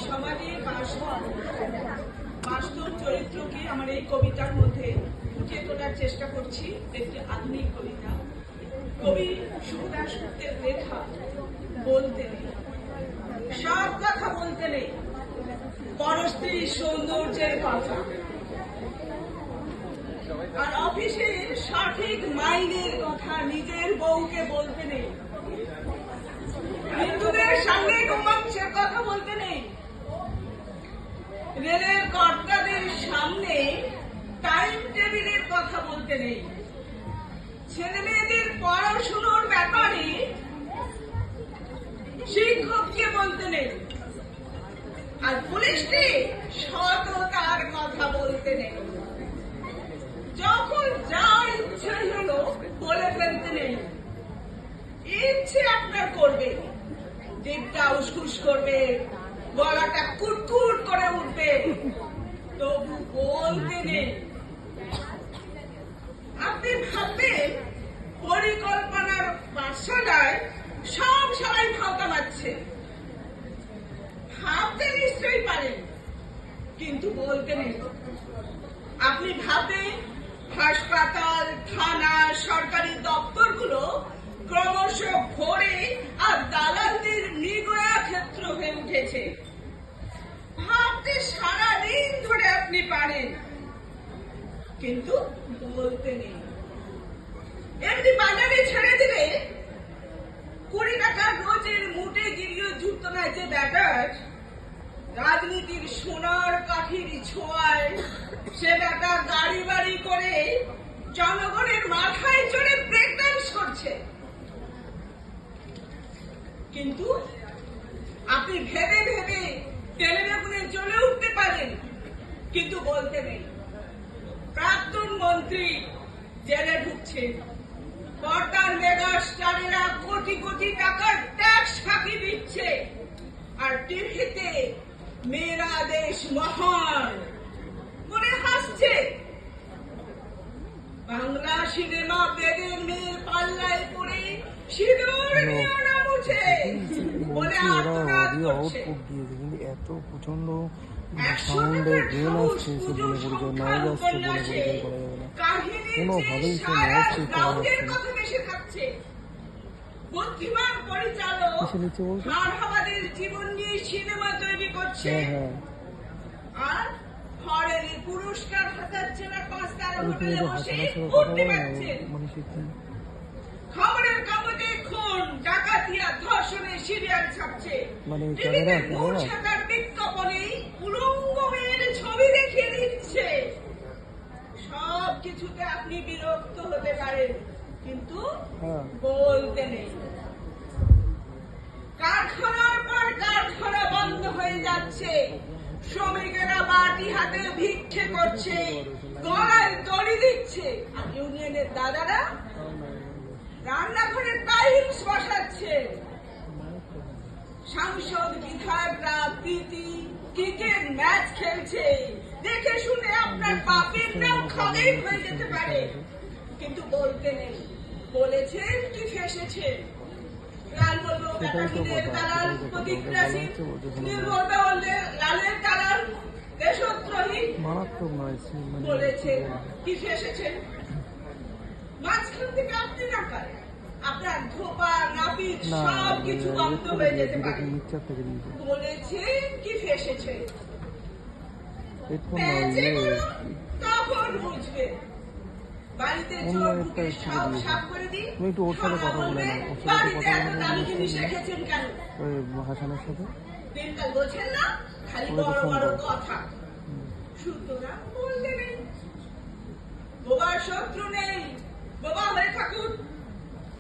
সমাজে বাস্তব চরিত্রকে আমার এই কবিতার মধ্যে ফুটিয়ে তোলার চেষ্টা করছি। একটি আধুনিক কবিতা। কবি সুকুদাস গুপ্তের লেখা বলতে নেই, সব কথা বলতে নেই, পরস্ত্রীর সৌন্দর্যের কথা, আর অফিসের সঠিক মাইনের কথা নিজের বউকে বলতে নেই, হিন্দুদের সঙ্গে গোমাংসের কথা বলতে নেই, রেলের কর্তাদের সামনে টাইম টেবিলের কথা বলতে নেই, ছেলে মেয়েদের পড়াশোনার ব্যাপারে শিক্ষককে বলতে নেই, আর পুলিশকে সততার কথা বলতে নেই। যখন যা ইচ্ছে হলো বলে ফেলতে নেই। ইচ্ছে আপনার করবে, দিকটা উসকুস করবে, গলাটা কুটকুট করে উঠবে, তবু বলতে নেই। আপনি ভাববেন পরিকল্পনার পাঠশালায় সব সবাই ভাওতা মারছে। ভাবতে নিশ্চয়ই পারেন, কিন্তু বলতে নেই। আপনি ভাববেন হাসপাতাল, থানা, সরকারি দপ্তরগুলো ক্রমশ ভরে আর দালালদের নিগড়া ক্ষেত্র হয়ে উঠেছে। ভাবতে সারাদিন ধরে আপনি পারেন, কিন্তু বলতে নেই। এমনি বাজারে ছেড়ে দিলে 20 টাকা রোজের মুটে গিরিয়ে জুটত না যে ব্যাটার, রাজনীতির সোনার কাঠির ছোঁয়ায় সে বেটা গাড়ি বাড়ি করে জনগণের মাথায় চড়ে ব্রেক ডান্স করছে। কিন্তু আপনি ভেবে ভেবে তেলে বেগুনে জ্বলে উঠতে পারেন, কিন্তু বলতে নেই। প্রাক্তন মন্ত্রী জেলে ঢুকছে, পর্দার মেগা স্টারেরা কোটি কোটি টাকার ট্যাক্স ফাঁকি দিচ্ছে, আর টিভিতে মেরা দেশ মহান মনে হাসছে। বাংলা সিনেমা বেদের মেয়ের পাল্লায় পড়ে সিঁদুর নিয়ে নামছে বলে আত্মনাদ করছে। এত প্রচন্ড সাউন্ডে গেম আসছে, সে বলে পরিচয় নয় আসছে, বলে পরিচয় করা যাবে না, কোনোভাবেই সে নয় করা যাচ্ছে। বুদ্ধিমান পরিচালক আমাদের জীবন নিয়ে সিনেমা তৈরি করছে, আর হরের পুরস্কার হাতাচ্ছে না 5 তারা হোটেলে বসে উঠতে পারছে। খবরের কাগজে খুন, ডাকাতি আর ধর্ষণের সিরিয়াল ছাপছে, টিভিতে মূর্ছাতার বিজ্ঞাপনে উলঙ্গ মেয়ের ছবি দেখিয়ে দিচ্ছে। সব কিছুতে আপনি বিরক্ত হতে পারেন, কিন্তু বলতে নেই। কারখানার পর কারখানা বন্ধ হয়ে যাচ্ছে, শ্রমিকেরা বাটি হাতে ভিক্ষে করছে, গলায় দড়ি দিচ্ছে, আর ইউনিয়নের দাদারা রান্নাঘরে টাইলস বসাচ্ছে। সাংসদ বিধায়করা প্রীতি ক্রিকেট ম্যাচ খেলছে, দেখে শুনে আপনার পাপের নাম খালেই হয়ে যেতে পারে, কিন্তু বলতে নেই। বলেছেন কি ফেসেছেন? লাল বলবো কাটাকিনের কালার প্রতিক্রিয়াশীল, নীল বলবে লালের কালার দেশদ্রোহী। বলেছেন কি ফেসেছেন? মাঝখান থেকে আপনি না পারেন, আপনার ধোপা নাপিত সব কিছু বন্ধ হয়ে যেতে পারে। বলেছেন কি ফেসেছেন? তখন বুঝবে। বাড়িতে চোর ঢুকে সব সাফ করে দিই, বাড়িতে এত দামি জিনিস রেখেছেন কেন? হাসানের সাথে দিনকাল বোঝেন না, খালি বড় বড় কথা। সুতরাং বলতে নেই। বোবার শত্রু নেই, বোবা হয়ে থাকুন